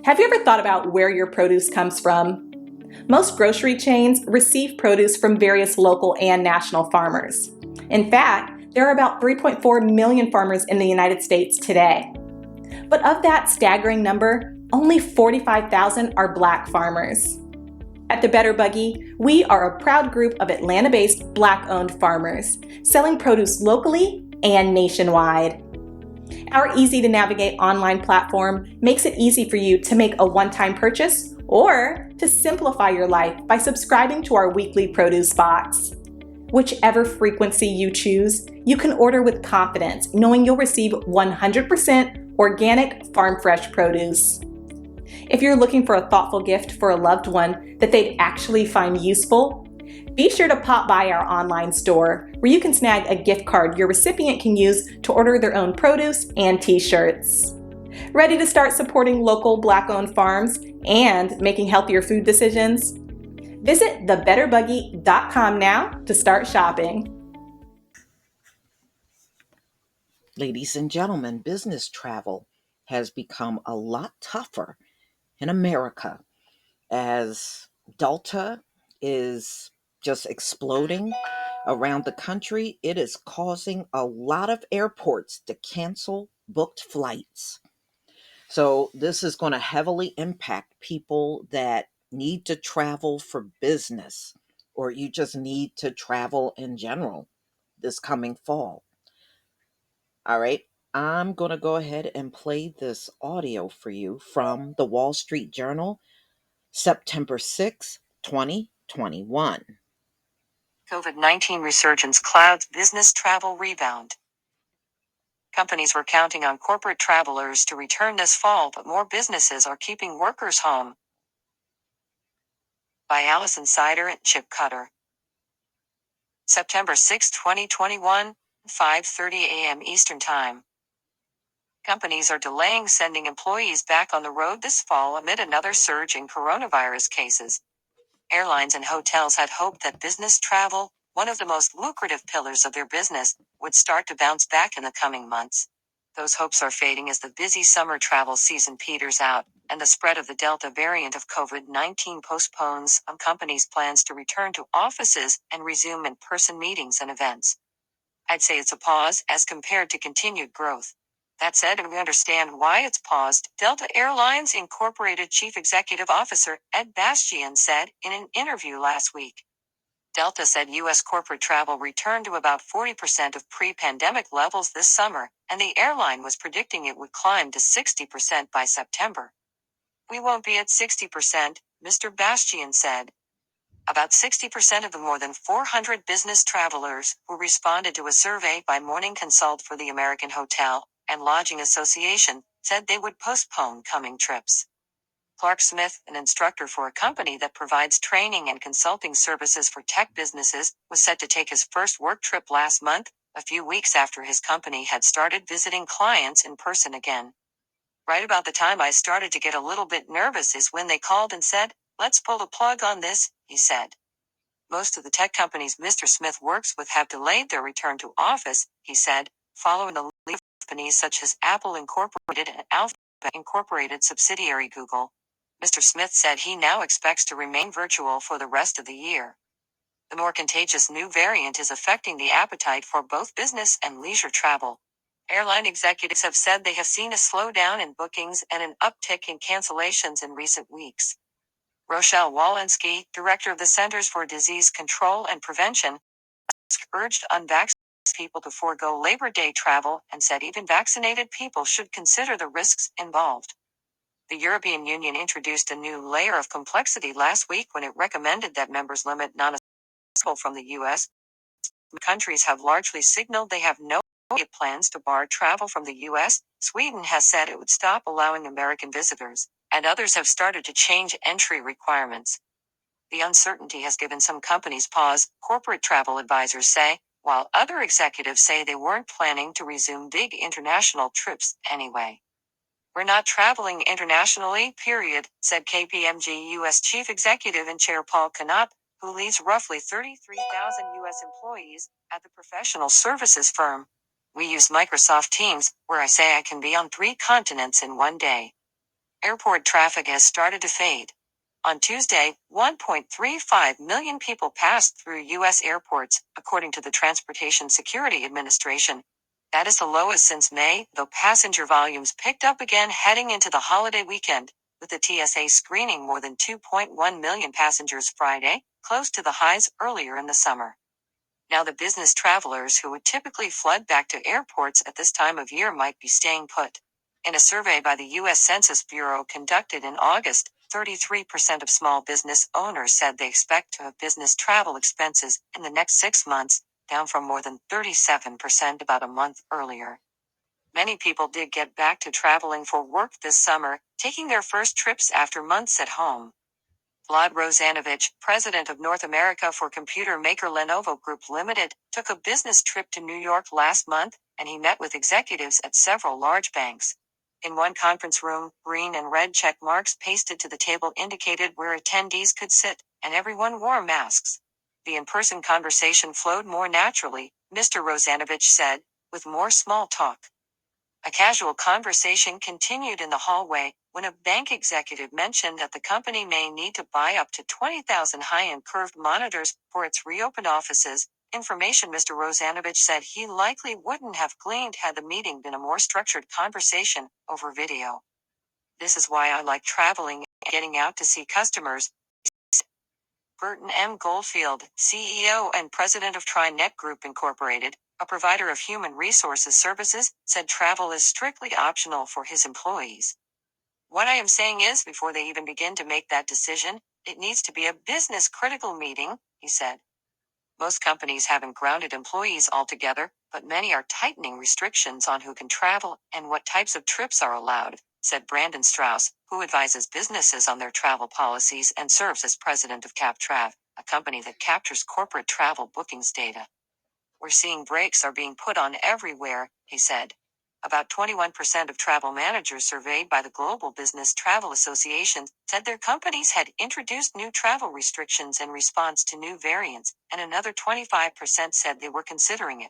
Have you ever thought about where your produce comes from? Most grocery chains receive produce from various local and national farmers. In fact, there are about 3.4 million farmers in the United States today. But of that staggering number, only 45,000 are Black farmers. At the Better Buggy, we are a proud group of Atlanta-based Black-owned farmers, selling produce locally and nationwide. Our easy-to-navigate online platform makes it easy for you to make a one-time purchase or to simplify your life by subscribing to our weekly produce box. Whichever frequency you choose, you can order with confidence, knowing you'll receive 100% organic farm-fresh produce. If you're looking for a thoughtful gift for a loved one that they'd actually find useful, be sure to pop by our online store where you can snag a gift card your recipient can use to order their own produce and t-shirts. Ready to start supporting local Black-owned farms and making healthier food decisions? Visit thebetterbuggy.com now to start shopping. Ladies and gentlemen, business travel has become a lot tougher in America as Delta is just exploding around the country. It is causing a lot of airports to cancel booked flights. So this is going to heavily impact people that need to travel for business, or you just need to travel in general this coming fall. All right, I'm going to go ahead and play this audio for you from the Wall Street Journal, September 6, 2021. COVID-19 resurgence clouds business travel rebound. Companies were counting on corporate travelers to return this fall, but more businesses are keeping workers home. By Allison Sider and Chip Cutter. September 6, 2021, 5:30 a.m. Eastern Time. Companies are delaying sending employees back on the road this fall amid another surge in coronavirus cases. Airlines and hotels had hoped that business travel, one of the most lucrative pillars of their business, would start to bounce back in the coming months. Those hopes are fading as the busy summer travel season peters out, and the spread of the Delta variant of COVID-19 postpones some companies' plans to return to offices and resume in-person meetings and events. I'd say it's a pause as compared to continued growth. That said, we understand why it's paused. Delta Airlines Incorporated Chief Executive Officer Ed Bastian said in an interview last week. Delta said U.S. corporate travel returned to about 40% of pre-pandemic levels this summer, and the airline was predicting it would climb to 60% by September. We won't be at 60%, Mr. Bastian said. About 60% of the more than 400 business travelers who responded to a survey by Morning Consult for the American Hotel and Lodging Association said they would postpone coming trips. Clark Smith, an instructor for a company that provides training and consulting services for tech businesses, was set to take his first work trip last month, a few weeks after his company had started visiting clients in person again. Right about the time I started to get a little bit nervous is when they called and said, "Let's pull the plug on this," he said. Most of the tech companies Mr. Smith works with have delayed their return to office, he said, following the leave of companies such as Apple Incorporated and Alphabet Incorporated subsidiary Google. Mr. Smith said he now expects to remain virtual for the rest of the year. The more contagious new variant is affecting the appetite for both business and leisure travel. Airline executives have said they have seen a slowdown in bookings and an uptick in cancellations in recent weeks. Rochelle Walensky, director of the Centers for Disease Control and Prevention, urged unvaccinated people to forego Labor Day travel and said even vaccinated people should consider the risks involved. The European Union introduced a new layer of complexity last week when it recommended that members limit non-essential from the U.S. Countries have largely signaled they have no plans to bar travel from the U.S. Sweden has said it would stop allowing American visitors, and others have started to change entry requirements. The uncertainty has given some companies pause, corporate travel advisors say, while other executives say they weren't planning to resume big international trips anyway. "We're not traveling internationally, period," said KPMG U.S. Chief Executive and Chair Paul Canop, who leads roughly 33,000 U.S. employees at the professional services firm. "We use Microsoft Teams, where I say I can be on 3 continents in one day." Airport traffic has started to fade. On Tuesday, 1.35 million people passed through U.S. airports, according to the Transportation Security Administration. That is the lowest since May, though passenger volumes picked up again heading into the holiday weekend, with the TSA screening more than 2.1 million passengers Friday, close to the highs earlier in the summer. Now the business travelers who would typically flood back to airports at this time of year might be staying put. In a survey by the U.S. Census Bureau conducted in August, 33% of small business owners said they expect to have business travel expenses in the next 6 months, down from more than 37% about a month earlier. Many people did get back to traveling for work this summer, taking their first trips after months at home. Vlad Rosanovich, president of North America for computer maker Lenovo Group Limited, took a business trip to New York last month, and he met with executives at several large banks. In one conference room, green and red check marks pasted to the table indicated where attendees could sit, and everyone wore masks. The in-person conversation flowed more naturally, Mr. Rosanovich said, with more small talk. A casual conversation continued in the hallway when a bank executive mentioned that the company may need to buy up to 20,000 high-end curved monitors for its reopened offices, information Mr. Rosanovich said he likely wouldn't have gleaned had the meeting been a more structured conversation over video. This is why I like traveling and getting out to see customers. Burton M. Goldfield, CEO and president of TriNet Group Incorporated, a provider of human resources services, said travel is strictly optional for his employees. What I am saying is, before they even begin to make that decision, it needs to be a business-critical meeting, he said. Most companies haven't grounded employees altogether, but many are tightening restrictions on who can travel and what types of trips are allowed, said Brandon Strauss, who advises businesses on their travel policies and serves as president of CapTrav, a company that captures corporate travel bookings data. We're seeing brakes are being put on everywhere, he said. About 21% of travel managers surveyed by the Global Business Travel Association said their companies had introduced new travel restrictions in response to new variants, and another 25% said they were considering it.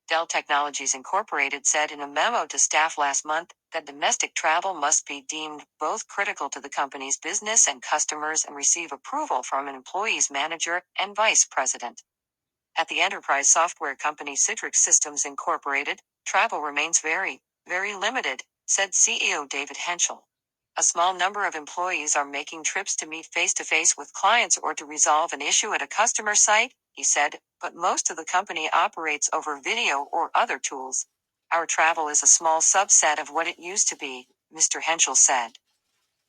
Dell Technologies Incorporated said in a memo to staff last month that domestic travel must be deemed both critical to the company's business and customers and receive approval from an employee's manager and vice president. At the enterprise software company Citrix Systems Incorporated, travel remains very, very limited, said CEO David Henschel. A small number of employees are making trips to meet face-to-face with clients or to resolve an issue at a customer site, he said, but most of the company operates over video or other tools. Our travel is a small subset of what it used to be, Mr. Henschel said.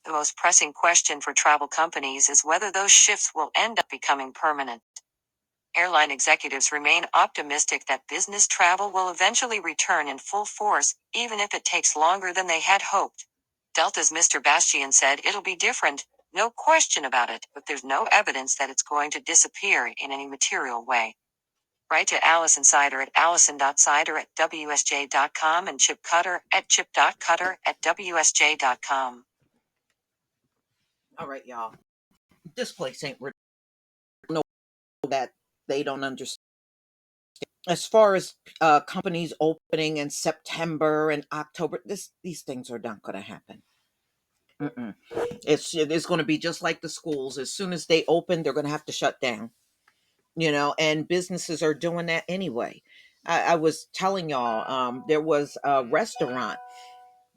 The most pressing question for travel companies is whether those shifts will end up becoming permanent. Airline executives remain optimistic that business travel will eventually return in full force, even if it takes longer than they had hoped. Delta's Mr. Bastian said it'll be different, no question about it, but there's no evidence that it's going to disappear in any material way. Write to Allison Sider at allison.sider@wsj.com and Chip Cutter at chip.cutter@wsj.com. All right, y'all. This place ain't no that they don't understand. As far as companies opening in September and October, these things are not going to happen. Mm-mm. It's going to be just like the schools. As soon as they open, they're going to have to shut down. And businesses are doing that anyway. I was telling y'all, there was a restaurant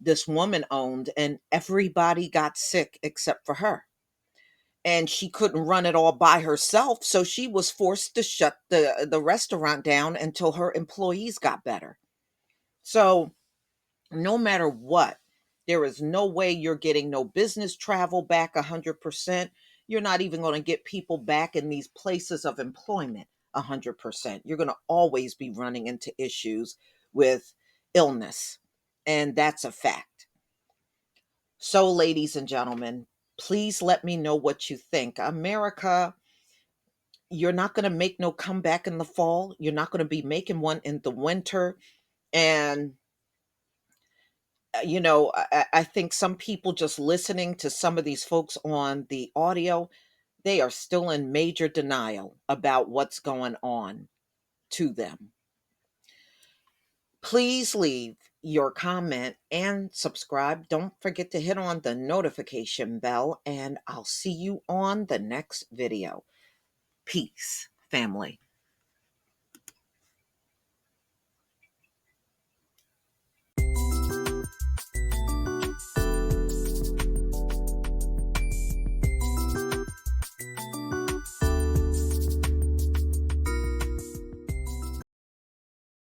this woman owned, and everybody got sick except for her. And she couldn't run it all by herself, so she was forced to shut the restaurant down until her employees got better. So no matter what, there is no way you're getting no business travel back 100%. You're not even going to get people back in these places of employment 100%. You're going to always be running into issues with illness, and that's a fact. So, ladies and gentlemen, please let me know what you think. America, you're not going to make no comeback in the fall. You're not going to be making one in the winter. And, I think some people just listening to some of these folks on the audio, they are still in major denial about what's going on to them. Please leave your comment and subscribe. Don't forget to hit on the notification bell, and I'll see you on the next video. Peace, family.